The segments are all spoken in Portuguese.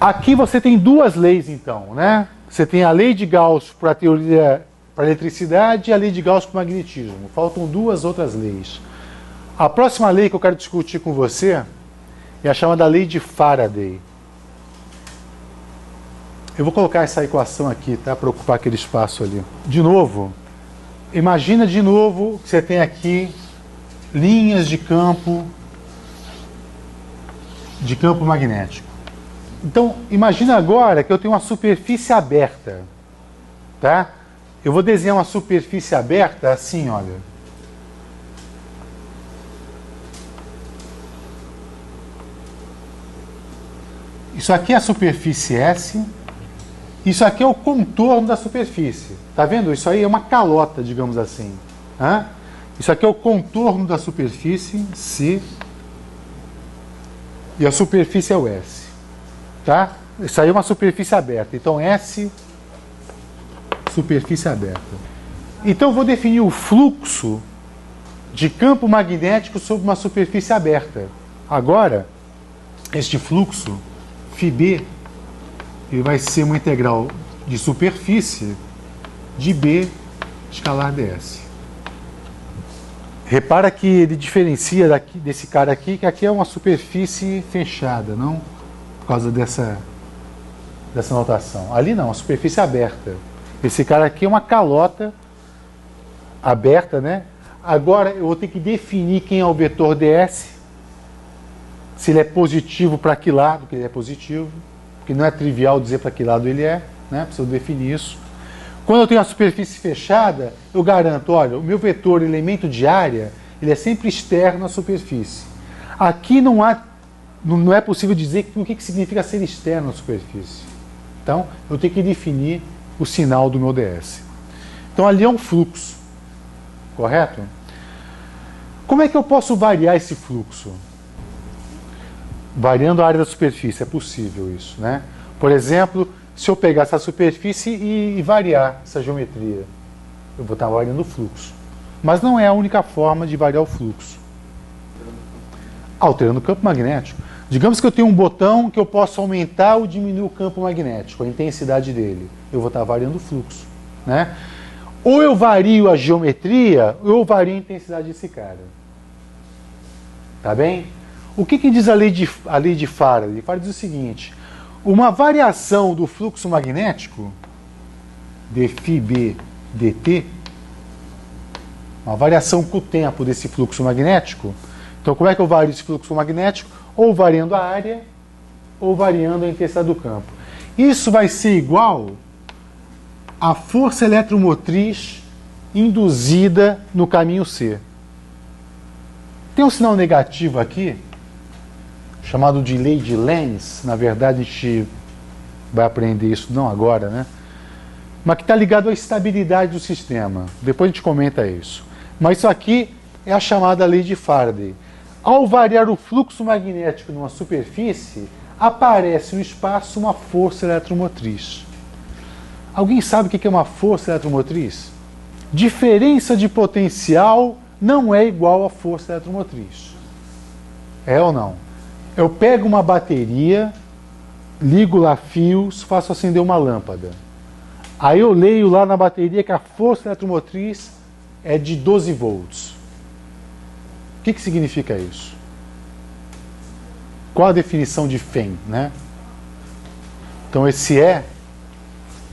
Aqui você tem duas leis, então, né? Você tem a lei de Gauss para a teoria para a eletricidade e a lei de Gauss para o magnetismo. Faltam duas outras leis. A próxima lei que eu quero discutir com você é a chamada lei de Faraday. Eu vou colocar essa equação aqui, tá? Para ocupar aquele espaço ali. De novo, imagina de novo que você tem aqui linhas de campo magnético. Então, imagina agora que eu tenho uma superfície aberta, tá? Eu vou desenhar uma superfície aberta assim, olha. Isso aqui é a superfície S. Isso aqui é o contorno da superfície. Tá vendo? Isso aí é uma calota, digamos assim. Hã? Isso aqui é o contorno da superfície, C. E a superfície é o S. Tá? Isso aí é uma superfície aberta. Então, S, superfície aberta. Então, eu vou definir o fluxo de campo magnético sobre uma superfície aberta. Agora, este fluxo, φB, ele vai ser uma integral de superfície de B escalar ds. Repara que ele diferencia desse cara aqui, que aqui é uma superfície fechada, não por causa dessa notação. Ali não, uma superfície aberta. Esse cara aqui é uma calota aberta, né? Agora eu vou ter que definir quem é o vetor ds, se ele é positivo para que lado que ele é positivo, porque não é trivial dizer para que lado ele é, né? Preciso definir isso. Quando eu tenho a superfície fechada, eu garanto, olha, o meu vetor elemento de área, ele é sempre externo à superfície. Aqui não é possível dizer o que significa ser externo à superfície. Então, eu tenho que definir o sinal do meu ds. Então, ali é um fluxo, correto? Como é que eu posso variar esse fluxo? Variando a área da superfície, é possível isso, né? Por exemplo, se eu pegar essa superfície e variar essa geometria, eu vou estar variando o fluxo. Mas não é a única forma de variar o fluxo. Alterando o campo magnético. Digamos que eu tenho um botão que eu posso aumentar ou diminuir o campo magnético, a intensidade dele. Eu vou estar variando o fluxo, né? Ou eu vario a geometria, ou eu vario a intensidade desse cara. Tá bem? O que diz a lei de Faraday? Faraday diz o seguinte: uma variação do fluxo magnético, dφb dt, uma variação com o tempo desse fluxo magnético. Então, como é que eu vario esse fluxo magnético? Ou variando a área, ou variando a intensidade do campo. Isso vai ser igual à força eletromotriz induzida no caminho C. Tem um sinal negativo aqui, chamado de lei de Lenz. Na verdade, a gente vai aprender isso não agora, né? Mas que está ligado à estabilidade do sistema. Depois a gente comenta isso. Mas isso aqui é a chamada lei de Faraday. Ao variar o fluxo magnético numa superfície, aparece no espaço uma força eletromotriz. Alguém sabe o que é uma força eletromotriz? Diferença de potencial não é igual a força eletromotriz. É ou não? Eu pego uma bateria, ligo lá fios, faço acender uma lâmpada. Aí eu leio lá na bateria que a força eletromotriz é de 12 volts. O que significa isso? Qual a definição de Fem, né? Então esse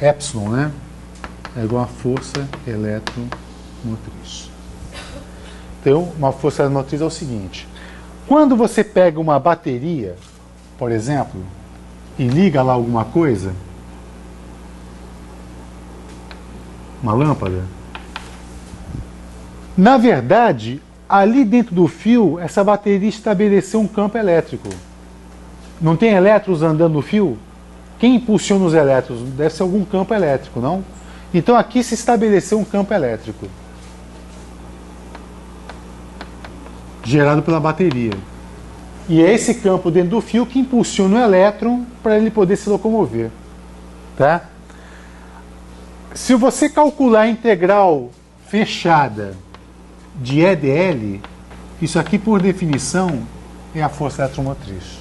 epsilon, né? É igual a força eletromotriz. Então, uma força eletromotriz é o seguinte: quando você pega uma bateria, por exemplo, e liga lá alguma coisa, uma lâmpada, na verdade, ali dentro do fio, essa bateria estabeleceu um campo elétrico. Não tem elétrons andando no fio? Quem impulsiona os elétrons? Deve ser algum campo elétrico, não? Então aqui se estabeleceu um campo elétrico gerado pela bateria. E é esse campo dentro do fio que impulsiona o elétron para ele poder se locomover. Tá? Se você calcular a integral fechada de EdL, isso aqui por definição é a força eletromotriz.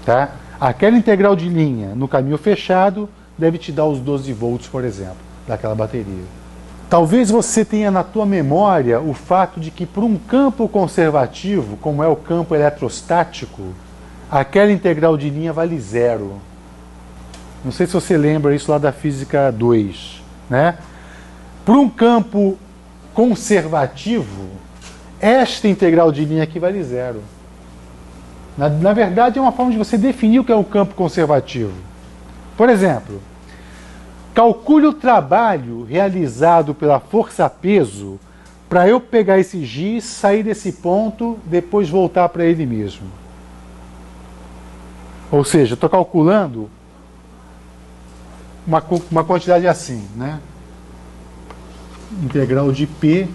Tá? Aquela integral de linha no caminho fechado deve te dar os 12 volts, por exemplo, daquela bateria. Talvez você tenha na tua memória o fato de que para um campo conservativo, como é o campo eletrostático, aquela integral de linha vale zero. Não sei se você lembra isso lá da física 2, né? Para um campo conservativo, esta integral de linha aqui vale zero. Na verdade, é uma forma de você definir o que é o campo conservativo. Por exemplo, calcule o trabalho realizado pela força-peso para eu pegar esse giz, sair desse ponto, depois voltar para ele mesmo. Ou seja, estou calculando uma quantidade assim, né? Integral de P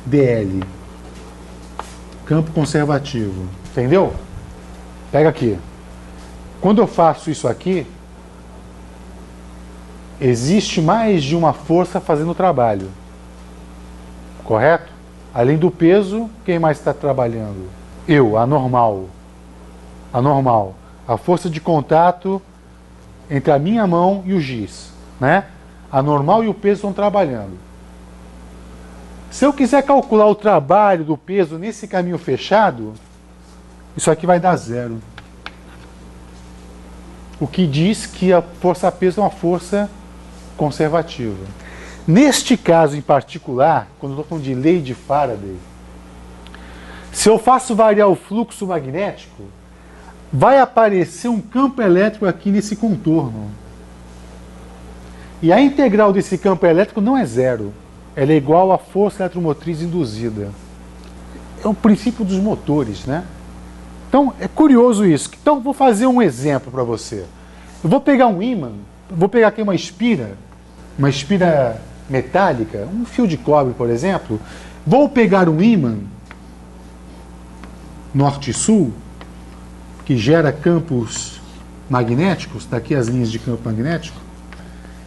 dl. Campo conservativo. Entendeu? Pega aqui. Quando eu faço isso aqui, existe mais de uma força fazendo o trabalho. Correto? Além do peso, quem mais está trabalhando? Eu, a normal. A normal. A força de contato entre a minha mão e o giz, né? A normal e o peso estão trabalhando. Se eu quiser calcular o trabalho do peso nesse caminho fechado, isso aqui vai dar zero. O que diz que a força-peso é uma força conservativa. Neste caso em particular, quando eu estou falando de lei de Faraday, se eu faço variar o fluxo magnético, vai aparecer um campo elétrico aqui nesse contorno. E a integral desse campo elétrico não é zero. Ela é igual à força eletromotriz induzida. É o princípio dos motores, né? Então, é curioso isso. Então, vou fazer um exemplo para você. Eu vou pegar um ímã, vou pegar aqui uma espira metálica, um fio de cobre, por exemplo. Vou pegar um ímã norte e sul, que gera campos magnéticos, está aqui as linhas de campo magnético,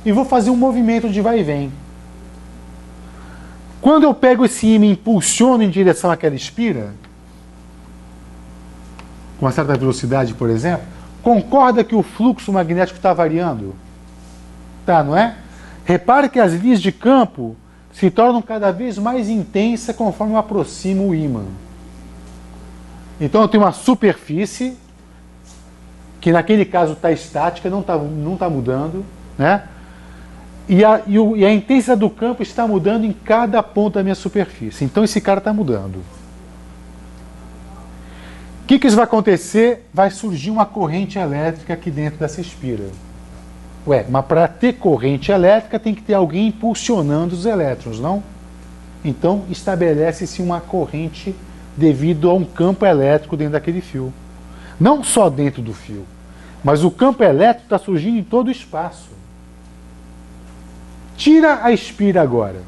e vou fazer um movimento de vai e vem. Quando eu pego esse ímã e impulsiono em direção àquela espira, com uma certa velocidade, por exemplo, concorda que o fluxo magnético está variando? Tá, não é? Repare que as linhas de campo se tornam cada vez mais intensas conforme eu aproximo o ímã. Então eu tenho uma superfície, que naquele caso está estática, não tá mudando, né? E a intensidade do campo está mudando em cada ponto da minha superfície. Então esse cara está mudando. O que isso vai acontecer? Vai surgir uma corrente elétrica aqui dentro dessa espira. Ué, mas para ter corrente elétrica tem que ter alguém impulsionando os elétrons, não? Então estabelece-se uma corrente devido a um campo elétrico dentro daquele fio. Não só dentro do fio, mas o campo elétrico está surgindo em todo o espaço. Tira a espira agora.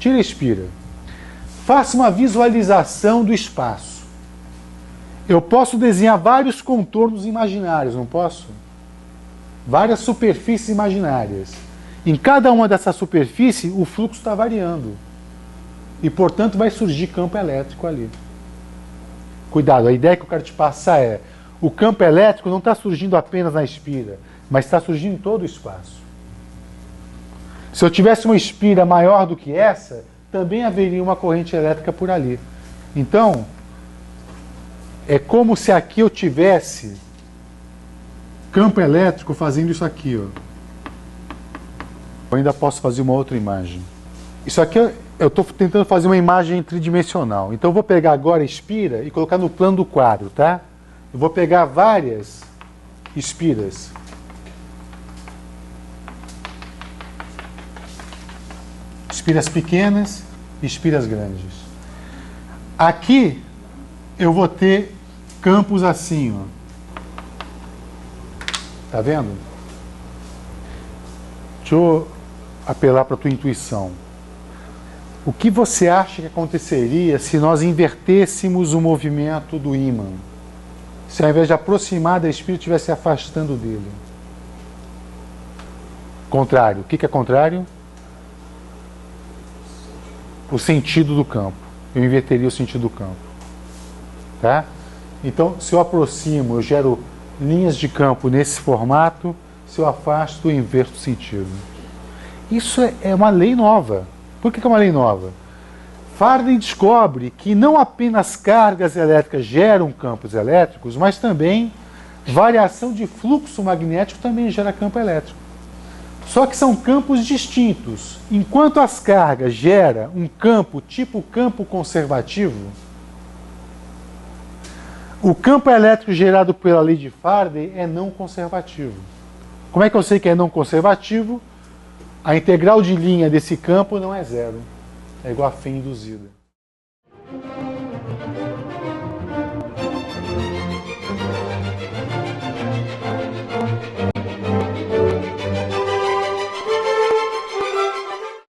Tira a espira. Faça uma visualização do espaço. Eu posso desenhar vários contornos imaginários, não posso? Várias superfícies imaginárias. Em cada uma dessas superfícies, o fluxo está variando. E, portanto, vai surgir campo elétrico ali. Cuidado, a ideia que eu quero te passar é: o campo elétrico não está surgindo apenas na espira, mas está surgindo em todo o espaço. Se eu tivesse uma espira maior do que essa, também haveria uma corrente elétrica por ali. Então, é como se aqui eu tivesse campo elétrico fazendo isso aqui, ó. Eu ainda posso fazer uma outra imagem. Isso aqui eu estou tentando fazer uma imagem tridimensional. Então eu vou pegar agora a espira e colocar no plano do quadro, tá? Eu vou pegar várias espiras. Espiras pequenas e espiras grandes. Aqui eu vou ter campos assim, ó. Tá vendo? Deixa eu apelar para a tua intuição. O que você acha que aconteceria se nós invertêssemos o movimento do ímã? Se ao invés de aproximar da espira, estivesse afastando dele? Contrário. O que é contrário? O sentido do campo. Eu inverteria o sentido do campo. Tá? Então, se eu aproximo, eu gero linhas de campo nesse formato, se eu afasto, eu inverto o sentido. Isso é uma lei nova. Por que é uma lei nova? Faraday descobre que não apenas cargas elétricas geram campos elétricos, mas também variação de fluxo magnético também gera campo elétrico. Só que são campos distintos. Enquanto as cargas geram um campo tipo campo conservativo, o campo elétrico gerado pela lei de Faraday é não conservativo. Como é que eu sei que é não conservativo? A integral de linha desse campo não é zero. É igual a φ induzida.